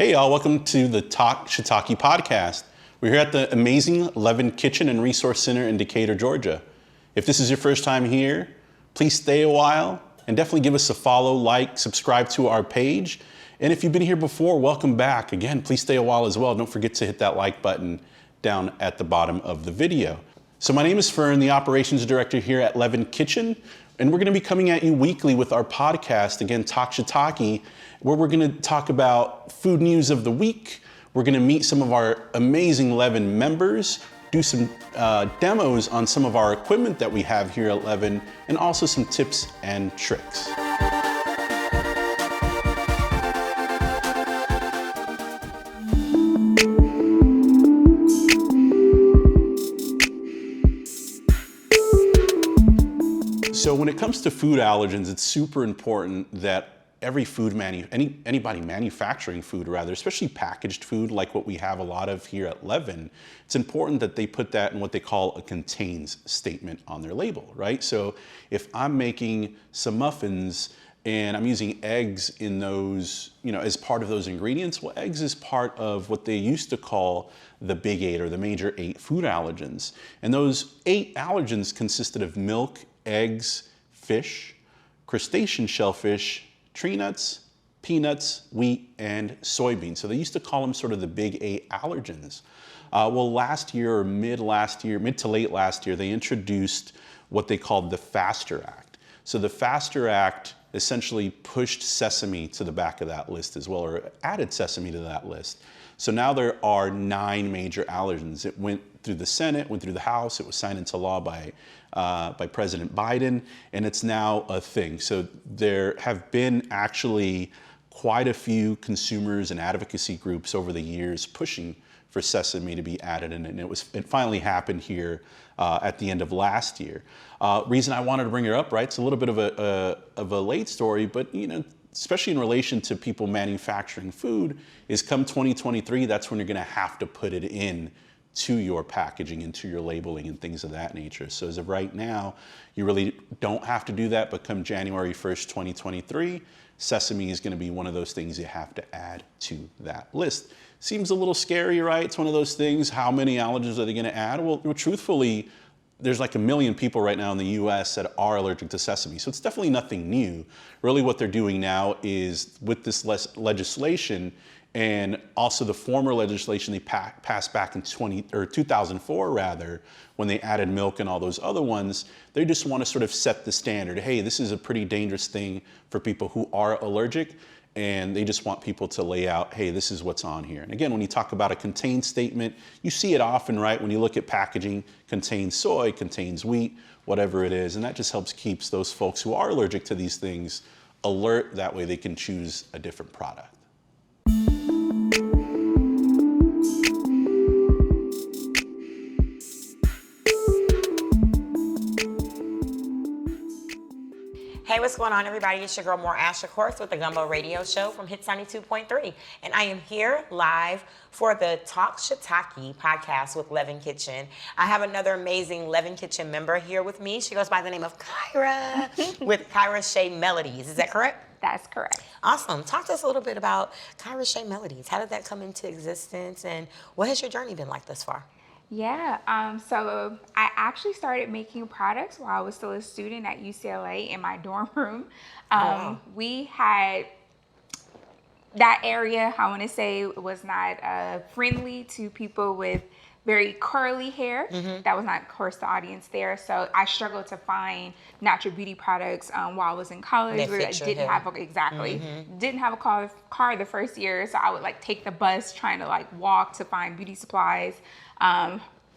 Hey y'all, welcome to the Talk Shiitake podcast. We're here at the amazing Leaven Kitchen and Resource Center in Decatur, Georgia. If this is your first time here, please stay a while and definitely give us a follow, like, subscribe to our page. And if you've been here before, welcome back. Again, please stay a while as well. Don't forget to hit that like button down at the bottom of the video. So my name is Fern, the operations director here at Leaven Kitchen, and we're gonna be coming at you weekly with our podcast, again, Talk Shiitake, where we're gonna talk about food news of the week. We're gonna meet some of our amazing Leaven members, do some demos on some of our equipment that we have here at Leaven, and also some tips and tricks. So when it comes to food allergens, it's super important that every food anybody manufacturing food rather, especially packaged food like what we have a lot of here at Leaven, it's important that they put that in what they call a contains statement on their label, right? So if I'm making some muffins and I'm using eggs in those, as part of those ingredients, well, eggs is part of what they used to call the big 8 or the major 8 food allergens. And those 8 allergens consisted of milk, eggs, fish, crustacean shellfish, tree nuts, peanuts, wheat, and soybeans. So they used to call them sort of the big 8 allergens. Well, last year or mid to late last year, they introduced what they called the FASTER Act. So the FASTER Act essentially pushed sesame to the back of that list as well, or added sesame to that list. So now there are 9 major allergens. It went through the Senate, went through the House, it was signed into law by President Biden, and it's now a thing. So there have been actually quite a few consumers and advocacy groups over the years pushing for sesame to be added in, and it finally happened here at the end of last year. Reason I wanted to bring it up, right? It's a little bit of a late story, but especially in relation to people manufacturing food, is come 2023, that's when you're gonna have to put it in to your packaging and to your labeling and things of that nature. So as of right now, you really don't have to do that, but come January 1st, 2023, sesame is gonna be one of those things you have to add to that list. Seems a little scary, right? It's one of those things, how many allergens are they gonna add? Well, truthfully, there's like 1 million people right now in the US that are allergic to sesame. So it's definitely nothing new. Really what they're doing now is with this legislation and also the former legislation they passed back in 2004 rather, when they added milk and all those other ones, they just want to sort of set the standard. Hey, this is a pretty dangerous thing for people who are allergic, and they just want people to lay out, hey, this is what's on here. And again, when you talk about a contains statement, you see it often, right? When you look at packaging, contains soy, contains wheat, whatever it is, and that just helps keeps those folks who are allergic to these things alert. That way they can choose a different product. Hey, what's going on, everybody? It's your girl, More Asher Course with the Gumbo Radio Show from Hits 92.3. And I am here live for the Talk Shiitake podcast with Leaven Kitchen. I have another amazing Leaven Kitchen member here with me. She goes by the name of Kyra with Kyra Shea Melodies. Is that correct? That's correct. Awesome. Talk to us a little bit about Kyra Shea Melodies. How did that come into existence, and what has your journey been like thus far? Yeah, so I actually started making products while I was still a student at UCLA in my dorm room. We had that area, I want to say, was not friendly to people with very curly hair. That was not, of course, the audience there. So I struggled to find natural beauty products while I was in college. Didn't have a car the first year, so I would take the bus trying to walk to find beauty supplies.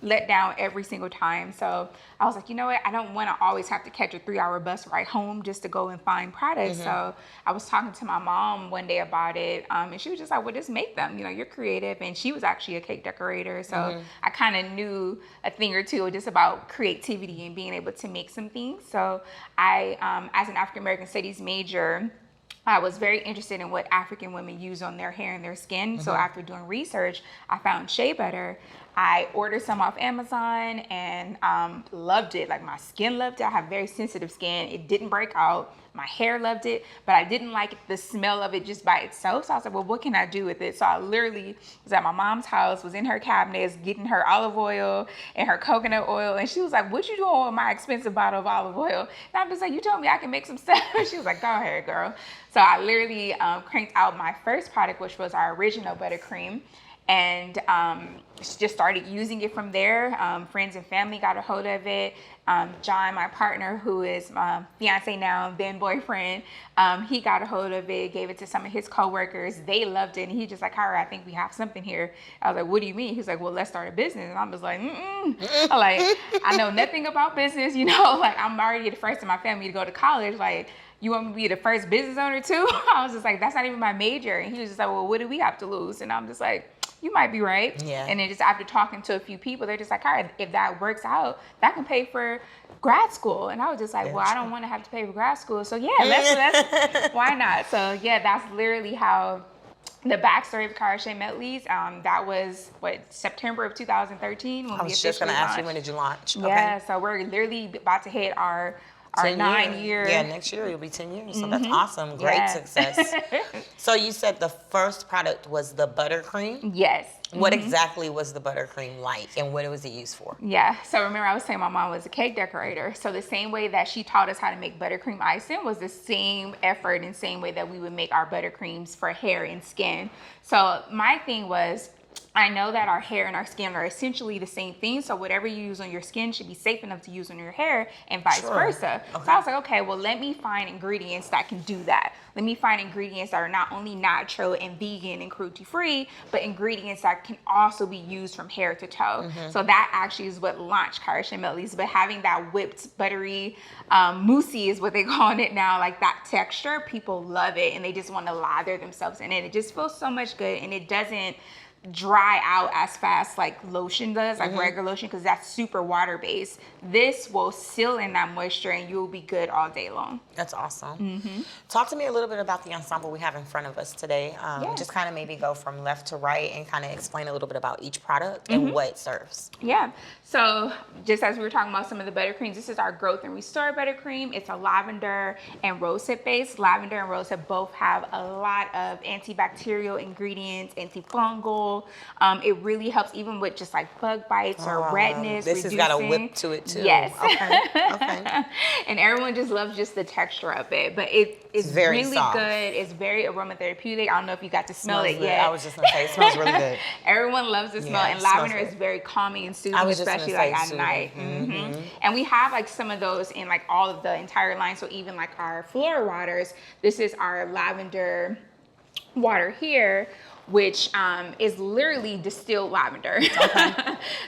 Let down every single time. So I was like, you know what? I don't want to always have to catch a 3-hour bus ride home just to go and find products. So I was talking to my mom one day about it, and she was just like, well, just make them. You're creative. And she was actually a cake decorator. So I kind of knew a thing or two just about creativity and being able to make some things. So I, as an African American Studies major, I was very interested in what African women use on their hair and their skin. So after doing research, I found shea butter. I ordered some off Amazon and loved it. My skin loved it. I have very sensitive skin. It didn't break out. my hair loved it, but I didn't like the smell of it just by itself. So I was like, well, what can I do with it? So I literally was at my mom's house, was in her cabinets, getting her olive oil and her coconut oil. And she was like, what you doing with my expensive bottle of olive oil? And I'm just like, you told me I can make some stuff. She was like, go ahead, girl. So I literally cranked out my first product, which was our original buttercream. And just started using it from there. Friends and family got a hold of it. John, my partner, who is fiance now, then boyfriend, he got a hold of it, gave it to some of his coworkers. They loved it. And he just like, Kyra, I think we have something here. I was like, what do you mean? He's like, well, let's start a business. And I'm just like, I'm like, I know nothing about business, you know, like I'm already the first in my family to go to college. Like, you want me to be the first business owner too? I was just like, that's not even my major. And he was just like, well, what do we have to lose? And I'm just like, you might be right. Yeah. And then just after talking to a few people, they're just like, all right, if that works out, that can pay for grad school. And I was just like, well, I don't want to have to pay for grad school. So yeah, let's why not? So yeah, that's literally how the backstory of Kyra Shea Medley's. That was September of 2013 when I was just gonna ask you, when did you launch? Yeah, okay. So we're literally about to hit our 9 year. Yeah, next year it'll be 10 years. So that's awesome. Great success. So you said the first product was the buttercream? Yes. What exactly was the buttercream like, and what was it used for? Yeah, so remember I was saying my mom was a cake decorator. So the same way that she taught us how to make buttercream icing was the same effort and same way that we would make our buttercreams for hair and skin. So my thing was, I know that our hair and our skin are essentially the same thing. So whatever you use on your skin should be safe enough to use on your hair and vice versa. Okay. So I was like, okay, well, let me find ingredients that can do that. Let me find ingredients that are not only natural and vegan and cruelty free, but ingredients that can also be used from hair to toe. So that actually is what launched Kyra Shea Medley's. But having that whipped, buttery, moussey is what they call it now, like that texture, people love it. And they just want to lather themselves in it. It just feels so much good, and it doesn't dry out as fast like lotion does, like regular lotion, because that's super water based. This will seal in that moisture and you'll be good all day long. That's awesome. Talk to me a little bit about the ensemble we have in front of us today. Just kind of maybe go from left to right and kind of explain a little bit about each product and what it serves. Yeah, so just as we were talking about some of the buttercreams, this is our Growth and Restore buttercream. It's a lavender and rosehip base. Lavender and rosehip both have a lot of antibacterial ingredients, antifungal. It really helps even with just like bug bites or redness. This has got a whip to it too. Yes. Okay. And everyone just loves just the texture of it, but it's very really soft. good. It's very aromatherapeutic. I don't know if you got to smell it yet. I was just gonna say, it smells really good. Everyone loves the smell, and lavender is very calming and soothing, especially like at night. And we have like some of those in like all of the entire line. So even like our floral waters, this is our lavender water here, which is literally distilled lavender.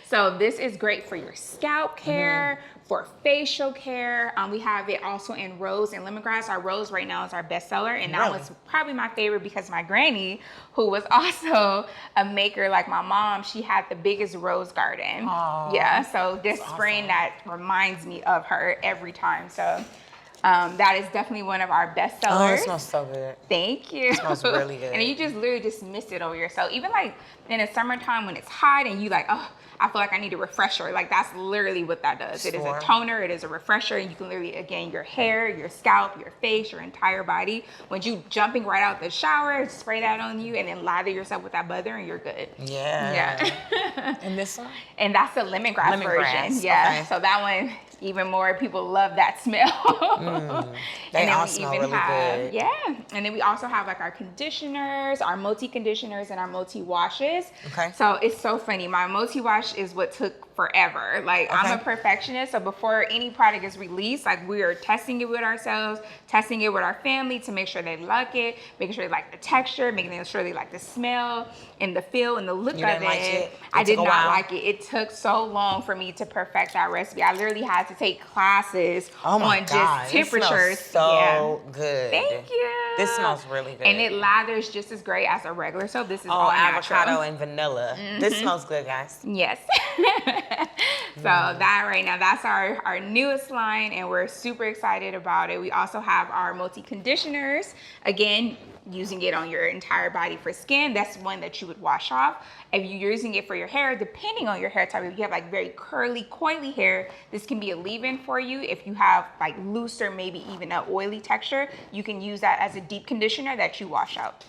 So this is great for your scalp care, for facial care. We have it also in rose and lemongrass. Our rose right now is our bestseller, and that was probably my favorite because my granny, who was also a maker like my mom, she had the biggest rose garden. Yeah, so this spring that reminds me of her every time. So that is definitely one of our best sellers. Oh, it smells so good. Thank you. It smells really good. And you just literally just mist it over yourself. Even like in the summertime when it's hot and you like, oh, I feel like I need a refresher. Like that's literally what that does. It is a toner, it is a refresher, and you can literally, again, your hair, your scalp, your face, your entire body. When you jumping right out the shower, spray that on you and then lather yourself with that butter and you're good. Yeah. And this one? And that's the lemongrass version. Yeah. Okay. So that one, even more people love that smell. They all smell really good. Yeah. And then we also have like our conditioners, our multi-conditioners, and our multi-washes. Okay. So it's so funny. My multi-wash is what took forever. Like I'm a perfectionist, so before any product is released, like we are testing it with ourselves, testing it with our family to make sure they like it, making sure they like the texture, making sure they like the smell and the feel and the look of it. I did not like it. It took so long for me to perfect that recipe. I literally had to take classes on just temperatures. It smells so good. Thank you. This smells really good. And it lathers just as great as a regular soap. This is all avocado natural. And vanilla. This smells good, guys. Yes. So that right now, that's our newest line, and we're super excited about it. We also have our multi-conditioners. Again, using it on your entire body for skin, that's one that you would wash off. If you're using it for your hair, depending on your hair type, if you have like very curly, coily hair, this can be a leave-in for you. If you have like looser, maybe even an oily texture, you can use that as a deep conditioner that you wash out.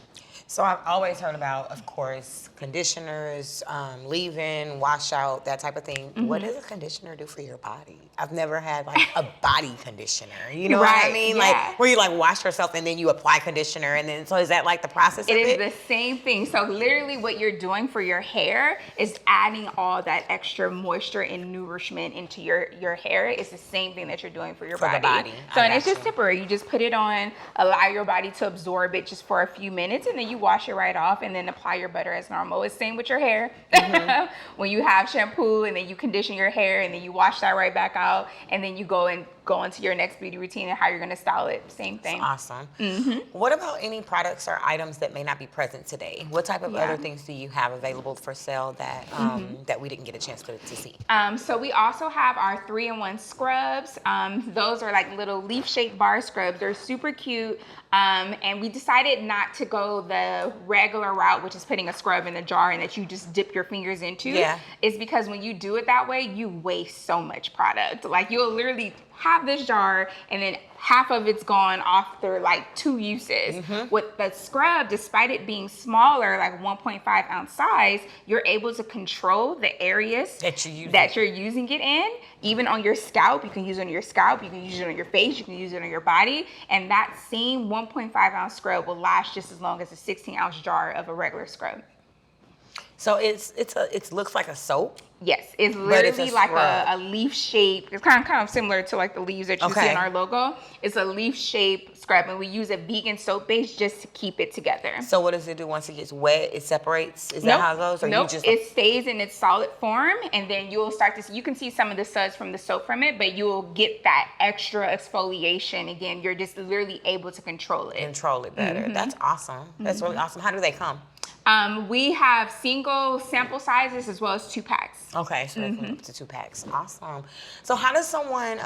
So I've always heard about, of course, conditioners, leave-in, wash out, that type of thing. What does a conditioner do for your body? I've never had like a body conditioner. You know what I mean? Yeah. Like where you like wash yourself and then you apply conditioner and then, so is that like the process of it? It is the same thing. So literally what you're doing for your hair is adding all that extra moisture and nourishment into your hair. It's the same thing that you're doing for your body. The body. So and it's just temporary. You just put it on, allow your body to absorb it just for a few minutes, and then you wash it right off and then apply your butter as normal. It's same with your hair. When you have shampoo and then you condition your hair and then you wash that right back out and then you go into your next beauty routine and how you're going to style it. Same thing. That's awesome. What about any products or items that may not be present today? What type of other things do you have available for sale that that we didn't get a chance to see? So we also have our 3-in-1 scrubs. Those are like little leaf-shaped bar scrubs. They're super cute. And we decided not to go the regular route, which is putting a scrub in a jar and that you just dip your fingers into. Yeah. It's because when you do it that way, you waste so much product. Like you'll literally have this jar and then half of it's gone after like 2 uses. With the scrub, despite it being smaller, like 1.5 ounce size, you're able to control the areas that you're using it in. Even on your scalp, you can use it on your scalp, you can use it on your face, you can use it on your body, and that same 1.5 ounce scrub will last just as long as a 16 ounce jar of a regular scrub. So it looks like a soap? Yes, it's literally like a leaf shape. It's kind of similar to like the leaves that you see in our logo. It's a leaf shape scrub, and we use a vegan soap base just to keep it together. So what does it do once it gets wet? It separates? Is that how it goes? Or nope, you just it stays in its solid form, and then you'll start to see, you can see some of the suds from the soap from it, but you'll get that extra exfoliation. Again, you're just literally able to control it. Control it better. That's awesome. That's really awesome. How do they come? We have single sample sizes as well as 2-packs. Okay, so they come up to 2 packs. Awesome. So how does someone,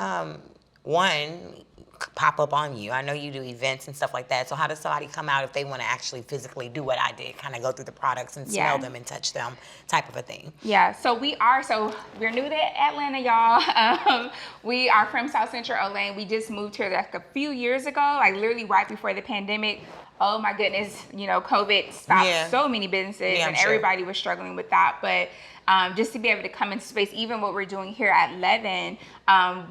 pop up on you? I know you do events and stuff like that. So how does somebody come out if they want to actually physically do what I did, kind of go through the products and smell them and touch them type of a thing? Yeah, so we're new to Atlanta, y'all. We are from South Central LA. We just moved here like a few years ago, like literally right before the pandemic. Oh my goodness, COVID stopped so many businesses and everybody was struggling with that. But just to be able to come into space, even what we're doing here at Leaven,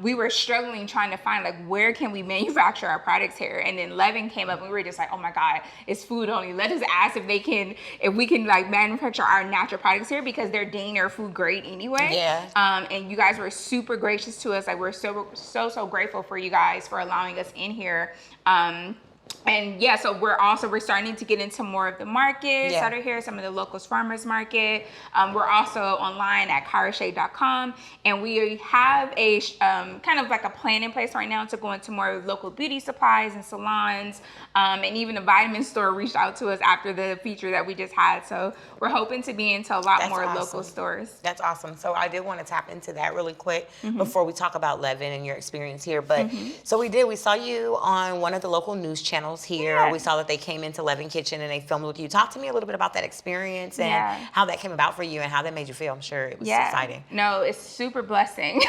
we were struggling trying to find like where can we manufacture our products here, and then Leaven came up and we were just like, oh my God, it's food only. Let us ask if we can like manufacture our natural products here, because they're deemed their food grade anyway. Yeah. And you guys were super gracious to us. Like we're so grateful for you guys for allowing us in here. And yeah, so we're starting to get into more of the markets that are here, some of the locals farmers market. We're also online at karashade.com, and we have a kind of like a plan in place right now to go into more local beauty supplies and salons, and even a vitamin store reached out to us after the feature that we just had. So we're hoping to be into a lot more local stores. That's awesome. So I did want to tap into that really quick before we talk about Leaven and your experience here. But so we saw you on one of the local news channels here. Yeah. We saw that they came into Leaven Kitchen and they filmed with you. Talk to me a little bit about that experience and how that came about for you and how that made you feel. I'm sure it was exciting. No, it's super blessing.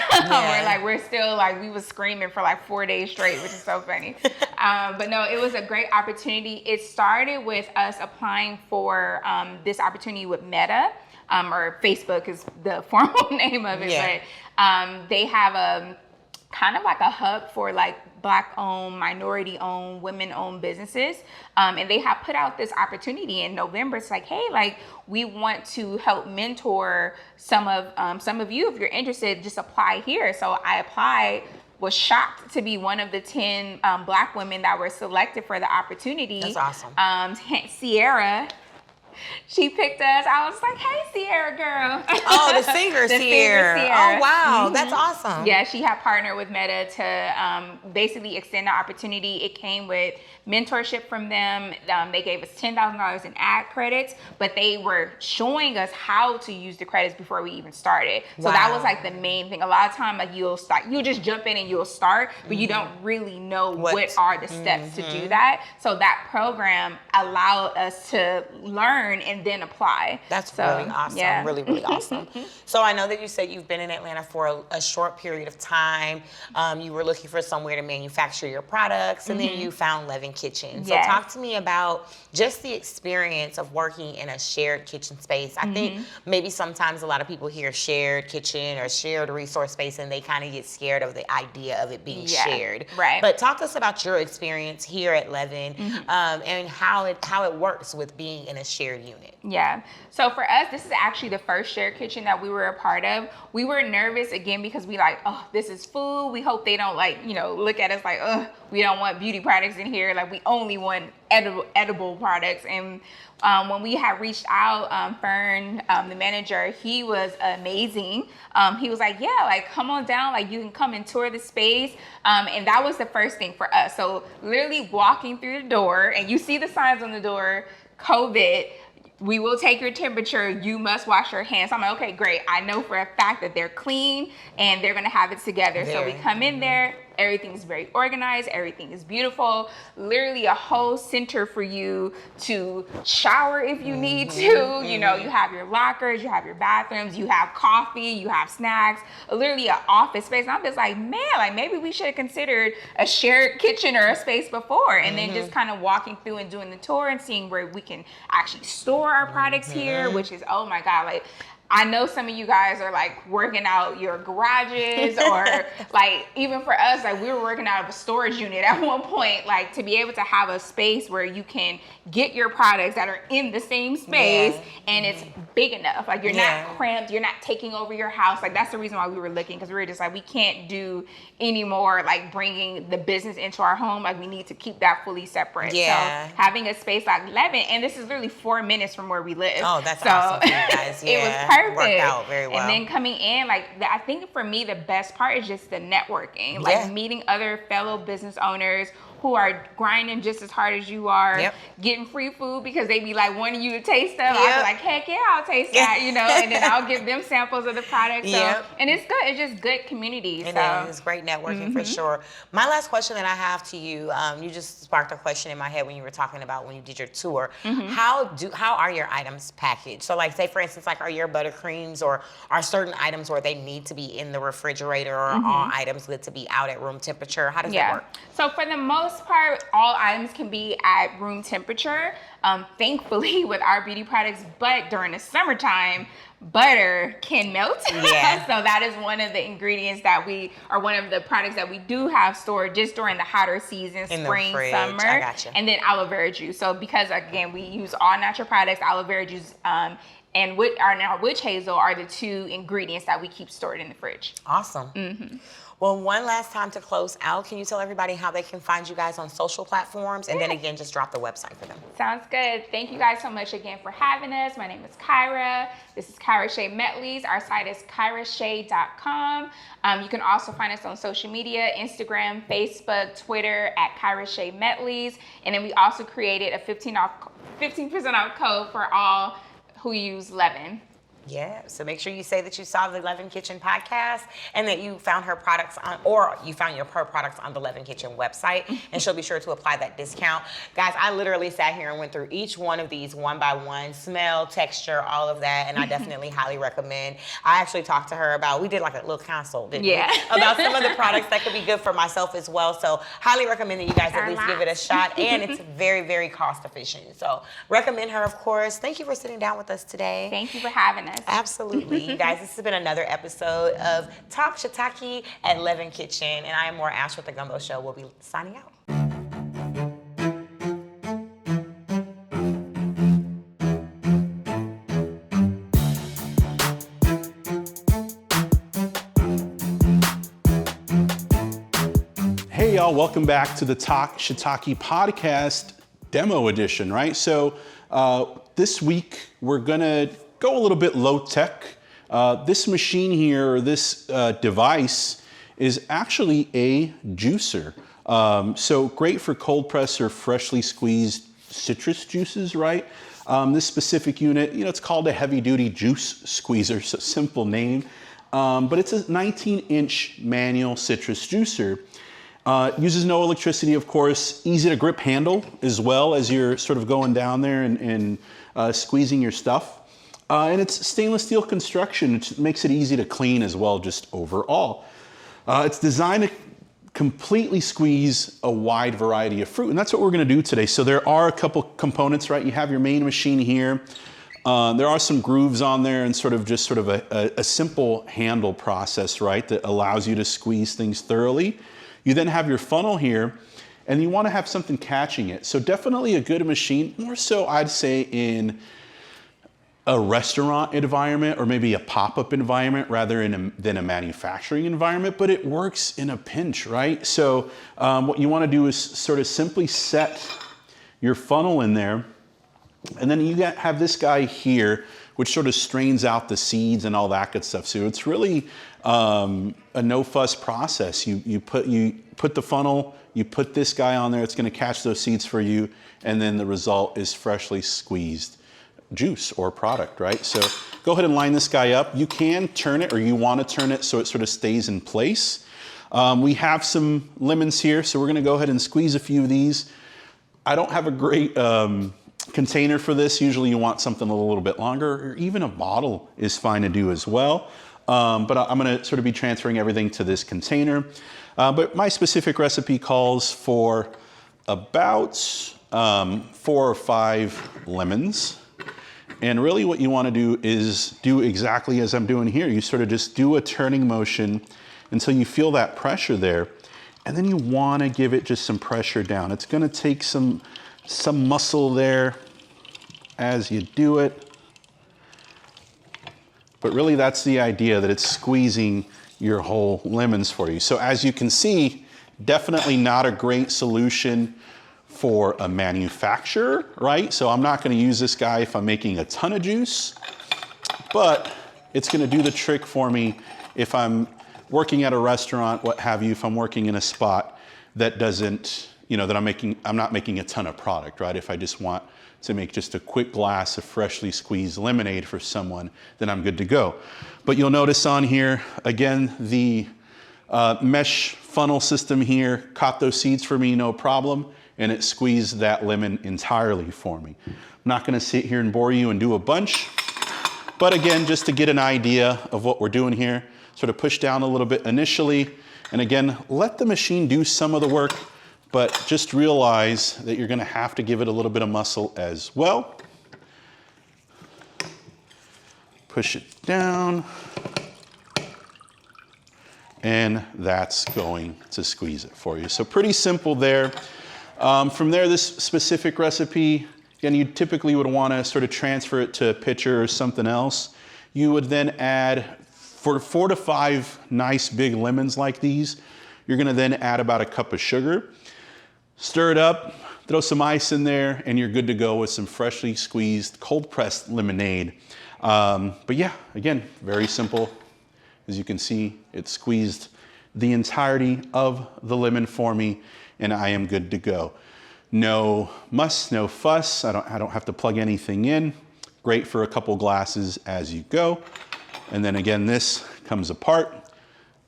We're still we was screaming for like 4 days straight, which is so funny. But no, it was a great opportunity. It started with us applying for this opportunity with Meta, or Facebook is the formal name of it. Yeah. But they have a kind of like a hub for like Black-owned, minority-owned, women-owned businesses, and they have put out this opportunity in November. It's like, hey, like we want to help mentor some of you. If you're interested, just apply here. So I applied. Was shocked to be one of the 10 Black women that were selected for the opportunity. That's awesome. Sierra she picked us. I was like, hey, Sierra girl. Oh, the singer's here. Sierra. Oh, wow. That's awesome. Yeah, she had partnered with Meta to basically extend the opportunity. It came with mentorship from them. They gave us $10,000 in ad credits, but they were showing us how to use the credits before we even started. So that was like the main thing. A lot of time, like you'll just jump in and you'll start, but you don't really know what are the steps to do that. So that program allowed us to learn and then apply. That's really awesome. Yeah. Really, really awesome. So I know that you said you've been in Atlanta for a short period of time. You were looking for somewhere to manufacture your products, and then you found Leaven Kitchen. So talk to me about just the experience of working in a shared kitchen space. I think maybe sometimes a lot of people hear shared kitchen or shared resource space, and they kind of get scared of the idea of it being shared. Right. But talk to us about your experience here at Leaven and how it works with being in a shared unit. Yeah. So for us, this is actually the first shared kitchen that we were a part of. We were nervous again because we like, oh, this is food. We hope they don't like, look at us like, oh, we don't want beauty products in here. Like we only want edible products. And when we had reached out, Fern, the manager, he was amazing. He was like, yeah, like come on down, like you can come and tour the space. And that was the first thing for us. So literally walking through the door, and you see the signs on the door, COVID, we will take your temperature, you must wash your hands. So I'm like, okay, great. I know for a fact that they're clean and they're gonna have it together. So we come in there, everything's very organized, everything is beautiful. Literally a whole center for you to shower if you need to. You have your lockers, you have your bathrooms, you have coffee, you have snacks, literally an office space. And I'm just like, man, like maybe we should have considered a shared kitchen or a space before. And then just kind of walking through and doing the tour and seeing where we can actually store our products here, which is, oh my God, like, I know some of you guys are like working out your garages or like even for us, like we were working out of a storage unit at one point, like to be able to have a space where you can get your products that are in the same space and it's big enough. Like you're not cramped, you're not taking over your house. Like that's the reason why we were looking, because we were just like, we can't do anymore like bringing the business into our home. Like we need to keep that fully separate. So having a space like Leaven, and this is really 4 minutes from where we live. Oh, that's awesome for you guys. It was perfect. Worked out very well. And then coming in, like I think for me the best part is just the networking, like meeting other fellow business owners who are grinding just as hard as you are, getting free food because they be like wanting you to taste them. I'll be like, heck yeah, I'll taste that, and then I'll give them samples of the product. So, and it's good. It's just good community. It is great networking for sure. My last question that I have to you, you just sparked a question in my head when you were talking about when you did your tour. How are your items packaged? So like say for instance, like are your buttercreams or are certain items where they need to be in the refrigerator or are all items good to be out at room temperature? How does that work? So for the most part, all items can be at room temperature, thankfully with our beauty products, but during the summertime, butter can melt. So that is one of the ingredients that one of the products that we do have stored just during the hotter season, spring, summer. I gotcha. And then aloe vera juice. So because again, we use all natural products, aloe vera juice, and our witch hazel are the two ingredients that we keep stored in the fridge. Awesome. Well, one last time to close out, can you tell everybody how they can find you guys on social platforms? And then again, just drop the website for them. Sounds good. Thank you guys so much again for having us. My name is Kyra. This is Kyra Shea Metleys. Our site is kyrashea.com. You can also find us on social media, Instagram, Facebook, Twitter at Kyra Shea Metleys. And then we also created a 15% off code for all who use Leaven. Yeah, so make sure you say that you saw the Leaven Kitchen podcast and that you found her products or you found her products on the Leaven Kitchen website, and she'll be sure to apply that discount. Guys, I literally sat here and went through each one of these one by one, smell, texture, all of that, and I definitely highly recommend. I actually talked to her about, we did like a little consult, didn't we? About some of the products that could be good for myself as well. So highly recommend that you guys at least give it a shot, and it's very, very cost efficient. So recommend her, of course. Thank you for sitting down with us today. Thank you for having us. Absolutely. You guys, this has been another episode of Talk Shiitake at Leaven Kitchen, and I am More Ash with the Gumbo Show. We'll be signing out. Hey y'all, welcome back to the Talk Shiitake podcast demo edition, right? So this week we're gonna go a little bit low tech. This machine here, or this device, is actually a juicer. So great for cold press or freshly squeezed citrus juices, right? This specific unit, it's called a heavy duty juice squeezer, so simple name. But it's a 19-inch manual citrus juicer. Uses no electricity, of course, easy to grip handle as well as you're sort of going down there and squeezing your stuff. And it's stainless steel construction, which makes it easy to clean as well, just overall. It's designed to completely squeeze a wide variety of fruit, and that's what we're gonna do today. So there are a couple components, right? You have your main machine here. There are some grooves on there and sort of a simple handle process, right? That allows you to squeeze things thoroughly. You then have your funnel here, and you wanna have something catching it. So definitely a good machine, more so I'd say in a restaurant environment or maybe a pop-up environment rather than a manufacturing environment, but it works in a pinch, right? So what you wanna do is sort of simply set your funnel in there, and then you have this guy here, which sort of strains out the seeds and all that good stuff. So it's really a no-fuss process. You put the funnel, you put this guy on there, it's gonna catch those seeds for you, and then the result is freshly squeezed juice or product, right? So go ahead and line this guy up. You can turn it, or you want to turn it so it sort of stays in place. We have some lemons here, so we're gonna go ahead and squeeze a few of these. I don't have a great container for this. Usually you want something a little bit longer, or even a bottle is fine to do as well. But I'm gonna sort of be transferring everything to this container. But my specific recipe calls for about 4 or 5 lemons. And really what you want to do is do exactly as I'm doing here. You sort of just do a turning motion until you feel that pressure there. And then you want to give it just some pressure down. It's going to take some muscle there as you do it. But really that's the idea, that it's squeezing your whole lemons for you. So as you can see, definitely not a great solution for a manufacturer, right? So I'm not gonna use this guy if I'm making a ton of juice, but it's gonna do the trick for me if I'm working at a restaurant, what have you, if I'm working in a spot that doesn't, that I'm not making a ton of product, right? If I just want to make just a quick glass of freshly squeezed lemonade for someone, then I'm good to go. But you'll notice on here, again, the mesh funnel system here caught those seeds for me, no problem. And it squeezed that lemon entirely for me. I'm not gonna sit here and bore you and do a bunch, but again, just to get an idea of what we're doing here, sort of push down a little bit initially, and again, let the machine do some of the work, but just realize that you're gonna have to give it a little bit of muscle as well. Push it down, and that's going to squeeze it for you. So pretty simple there. From there, this specific recipe, again, you typically would want to sort of transfer it to a pitcher or something else. You would then add, for 4 to 5 nice big lemons like these, you're going to then add about a cup of sugar. Stir it up, throw some ice in there, and you're good to go with some freshly squeezed, cold-pressed lemonade. But yeah, again, very simple. As you can see, it squeezed the entirety of the lemon for me, and I am good to go. No muss, no fuss. I don't have to plug anything in. Great for a couple glasses as you go. And then again, this comes apart.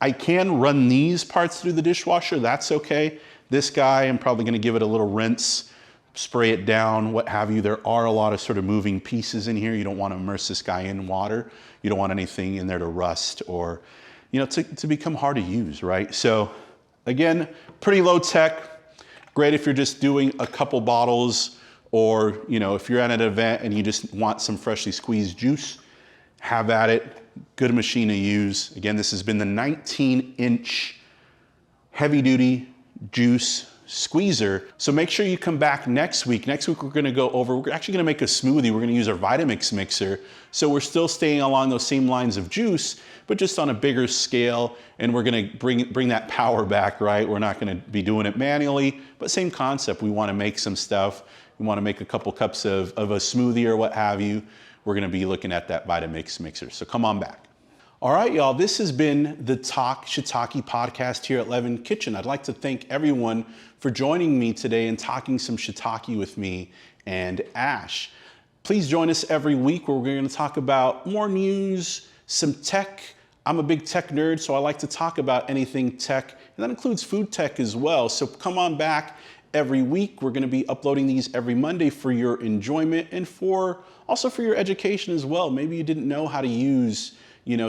I can run these parts through the dishwasher, that's okay. This guy, I'm probably gonna give it a little rinse, spray it down, what have you. There are a lot of sort of moving pieces in here. You don't wanna immerse this guy in water. You don't want anything in there to rust or, to become hard to use, right? So again, pretty low tech. Great if you're just doing a couple bottles, or if you're at an event and you just want some freshly squeezed juice, have at it. Good machine to use. Again, this has been the 19-inch heavy-duty juice squeezer. So make sure you come back next week. Next week we're actually gonna make a smoothie. We're gonna use our Vitamix mixer. So we're still staying along those same lines of juice, but just on a bigger scale, and we're gonna bring that power back, right? We're not gonna be doing it manually, but same concept. We wanna make some stuff you want to make a couple cups of a smoothie or what have you, we're going to be looking at that Vitamix mixer. So come on back. All right, y'all, this has been the Talk Shiitake podcast here at Leaven Kitchen. I'd like to thank everyone for joining me today and talking some shiitake with me and Ash. Please join us every week where we're going to talk about more news, some tech. I'm a big tech nerd, so I like to talk about anything tech, and that includes food tech as well. So come on back every week. We're going to be uploading these every Monday for your enjoyment and also for your education as well. Maybe you didn't know how to use,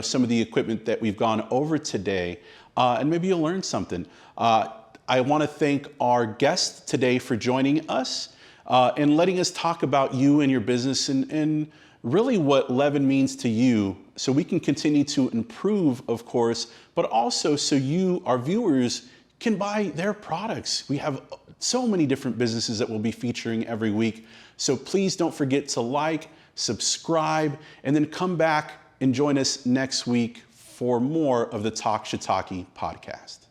some of the equipment that we've gone over today, and maybe you'll learn something. I want to thank our guest today for joining us and letting us talk about you and your business and really what Leaven means to you, so we can continue to improve, of course, but also so you, our viewers, can buy their products. We have so many different businesses that we'll be featuring every week. So please don't forget to like, subscribe, and then come back and join us next week for more of the Talk Shiitake podcast.